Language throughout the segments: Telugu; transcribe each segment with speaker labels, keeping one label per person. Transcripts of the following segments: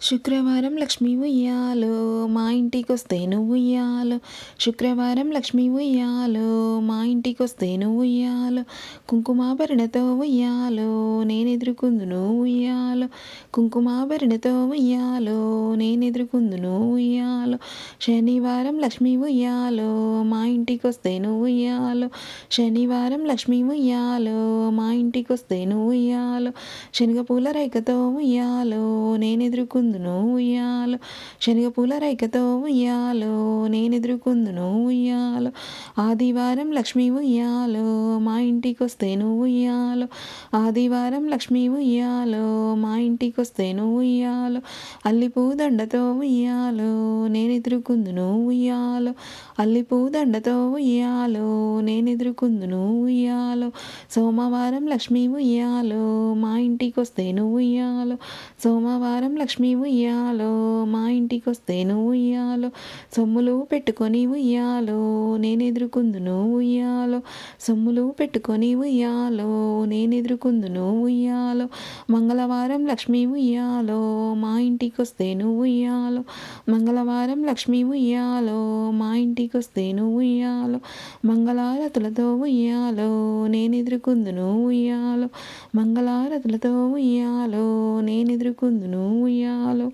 Speaker 1: శుక్రవారం లక్ష్మీ ఉయ్యాలో మా ఇంటికొస్తే నువ్వు ఉయ్యాలో. శుక్రవారం లక్ష్మీ ఉయ్యాలో మా ఇంటికొస్తే నువ్వు ఉయ్యాలో. కుంకుమాభరణతో ఉయ్యాలో నేనెదురుకుందును ఉయ్యాలో. కుంకుమాభరణతో ఉయ్యాలో నేనెదురుకుందును ఉయ్యాలో. శనివారం లక్ష్మీ ఉయ్యాలో మా ఇంటికొస్తే నువ్వు ఉయ్యాలో. శనివారం లక్ష్మీ ఉయ్యాలో మా ఇంటికొస్తే నువ్వు ఉయ్యాలో. శనగపూల రేఖతో ఉయ్యాలో నేనెదురుకుందును ఉయ్యాలో. శనగపూల రేఖతో ఉయ్యాలో నేనెదురుకుందును ఉయ్యాలో. ఆదివారం లక్ష్మీ ఉయ్యాలో మా ఇంటికొస్తే నువ్వు ఉయ్యాలో. ఆదివారం లక్ష్మీ ఉయ్యాలో మా ఇంటికొస్తే నువ్వు ఉయ్యాలో. అల్లిపూ దండతో ఉయ్యాలో నేనెదురుకుందును ఉయ్యాలో. అల్లిపూ దండతో ఉయ్యాలో నేనెదురుకుందును ఉయ్యాలో. సోమవారం లక్ష్మీ ఉయ్యాలో మా ఇంటికొస్తే నువ్వు ఉయ్యాలో. సోమవారం లక్ష్మీ ఉయ్యాలో మా ఇంటికొస్తే నువ్వు ఉయ్యాలో. సొమ్ములు పెట్టుకొని ఉయ్యాలో నేనెదురుకుందును ఉయ్యాలో. సొమ్ములు పెట్టుకొని ఉయ్యాలో నేనెదురుకుందును ఉయ్యాలో. మంగళవారం లక్ష్మీ ఉయ్యాలో మా ఇంటికొస్తే నువ్వు ఉయ్యాలో. మంగళవారం లక్ష్మీ ఉయ్యాలో మా ఇంటికొస్తే నువ్వు ఉయ్యాలో. మంగళారతులతో ఉయ్యాలో నేనెదురుకుందును ఉయ్యాలో. మంగళారతులతో ఉయ్యాలో నేనెదురుకుందును ఉయ్యాలో.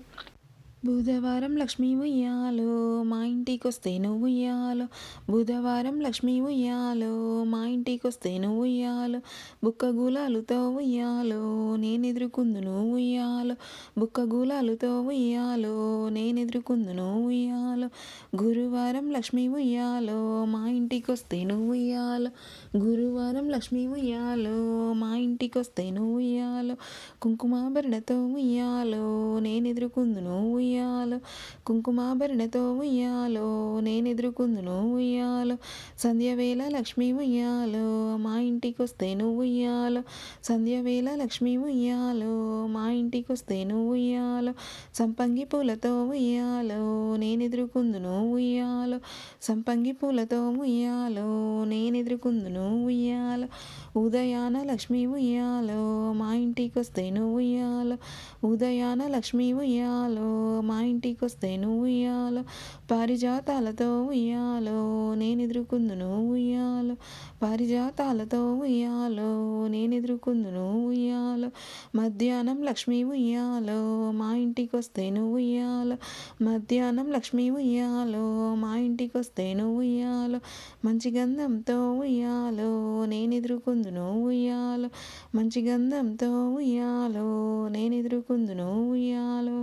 Speaker 1: బుధవారం లక్ష్మీ ఉయ్యాలో మా ఇంటికొస్తే నువ్వు ఉయ్యాలో. బుధవారం లక్ష్మీ ఉయ్యాలో మా ఇంటికొస్తే నువ్వు ఉయ్యాలో. బుక్కగూలాలతో ఉయ్యాలో నేనెదురుకుందును ఉయ్యాలో. బుక్కగూలాలతో ఉయ్యాలో నేనెదురుకుందును ఉయ్యాలో. గురువారం లక్ష్మీ ఉయ్యాలో మా ఇంటికొస్తే నువ్వు ఉయ్యాలో. గురువారం లక్ష్మీ ఉయ్యాలో మా ఇంటికొస్తే నువ్వు ఉయ్యాలో. కుంకుమాభరణతో ఉయ్యాలో నేనెదురుకుందును ఉయ్యాలో. కుంకుమాభరణతో ఉయ్యాలో నేనెదురుకుందును ఉయ్యాలో. సంధ్యవేళ లక్ష్మీ ఉయ్యాలో మా ఇంటికొస్తే నువ్వు ఉయ్యాలో. సంధ్యవేళ లక్ష్మీ ఉయ్యాలో మా ఇంటికొస్తే నువ్వు ఉయ్యాలో. సంపంగి పూలతో ఉయ్యాలో నేనెదురుకుందును ఉయ్యాలో. సంపంగి పూలతో ఉయ్యాలో నేనెదురుకుందును ఉయ్యాలో. ఉదయాన లక్ష్మీ ఉయ్యాలో మా ఇంటికొస్తే నువ్వు ఉయ్యాలో. ఉదయాన లక్ష్మీ ఉయ్యాలో మా ఇంటికొస్తే నువ్వు ఉయ్యాలో. పారిజాతాలతో ఉయ్యాలో నేనెదురుకుందును ఉయ్యాలో. పారిజాతాలతో ఉయ్యాలో నేనెదురుకుందును ఉయ్యాలో. మధ్యాహ్నం లక్ష్మీ ఉయ్యాలో మా ఇంటికొస్తే నువ్వు ఉయ్యాలో. మధ్యాహ్నం లక్ష్మీ ఉయ్యాలో మా ఇంటికొస్తే నువ్వు ఉయ్యాలో. మంచి గంధంతో ఉయ్యాలో నేనెదురుకుందును ఉయ్యాలో. మంచి గంధంతో ఉయ్యాలో నేనెదురుకుందును ఉయ్యాలో.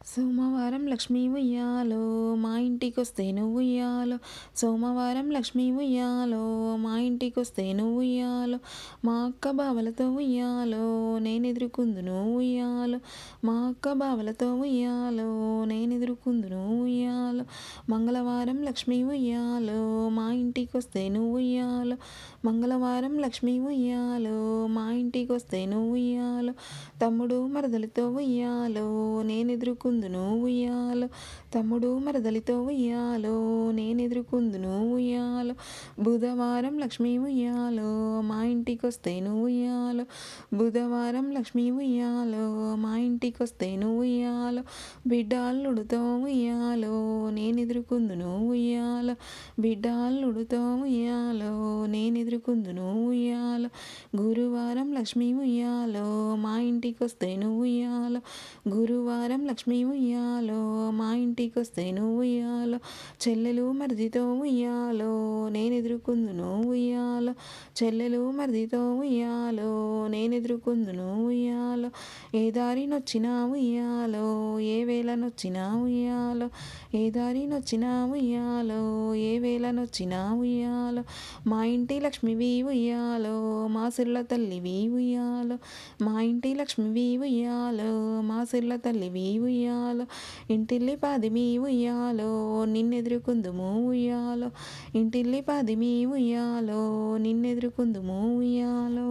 Speaker 1: సోమవారం లక్ష్మీ ఉయ్యాలో మా ఇంటికొస్తే నువ్వు ఉయ్యాలో. సోమవారం లక్ష్మీ ఉయ్యాలో మా ఇంటికొస్తే నువ్వు ఉయ్యాలో. మా అక్క బావలతో ఉయ్యాలో నేనెదురుకుందును ఉయ్యాలో. మా అక్క బావలతో ఉయ్యాలో నేనెదురుకుందును ఉయ్యాలో. మంగళవారం లక్ష్మీ ఉయ్యాలో మా ఇంటికొస్తే నువ్వు ఉయ్యాలో. మంగళవారం లక్ష్మీ ఉయ్యాలో మా ఇంటికొస్తే నువ్వు ఉయ్యాలో. తమ్ముడు మరదలితో ఉయ్యాలో నేనెదురుకుందును ఉయ్యాలో. తమ్ముడు మరదలితో ఉయ్యాలో నేనెదురుకుందును ఉయ్యాలో. బుధవారం లక్ష్మీ ఉయ్యాలో మా ఇంటికొస్తే నువ్వు ఉయ్యాలో. బుధవారం లక్ష్మీ ఉయ్యాలో మా ఇంటికొస్తే నువ్వు ఉయ్యాలో. బిడ్డ అల్లుడుతో ఉయ్యాలో నేనెదురుకుందును ఉయ్యాలో. బిడ్డ అల్లుడుతో ఉయ్యాలో నేనెదురుకుందును ఉయ్యాలో. గురువారం లక్ష్మీ ఉయ్యాలో మా ఇంటికొస్తే నువ్వు ఉయ్యాలో. గురువారం లక్ష్మీ ఉయ్యాలో మా ఇంటికొస్తే నువ్వు ఉయ్యాలో. చెల్లెలు మరిదితో ఉయ్యాలో నేనెదురుకుందును ఉయ్యాలో. చెల్లెలు మరిదితో ఉయ్యాలో నేనెదురుకుందును ఉయ్యాలో. ఏ దారినొచ్చినా ఉయ్యాలో ఏ వేళనొచ్చినా ఉయ్యాలో. ఏ దారినొచ్చినా ఉయ్యాలో ఏ వేళనొచ్చినా ఉయ్యాలో. మా ఇంటి లక్ష్మివి ఉయ్యాలో మా సిర్ల తల్లివి ఉయ్యాలో. మా ఇంటి లక్ష్మివి ఉయ్యాలో మా సిర్ల తల్లివి ఉయ్యాలో. ఇంటిల్లి పాదిమి ఉయ్యాలో నిన్నెదురుకుందుము ఉయ్యాలో. ఇంటిల్లి పాదిమి ఉయ్యాలో నిన్నెదురుకుందుము ఉయ్యాలో.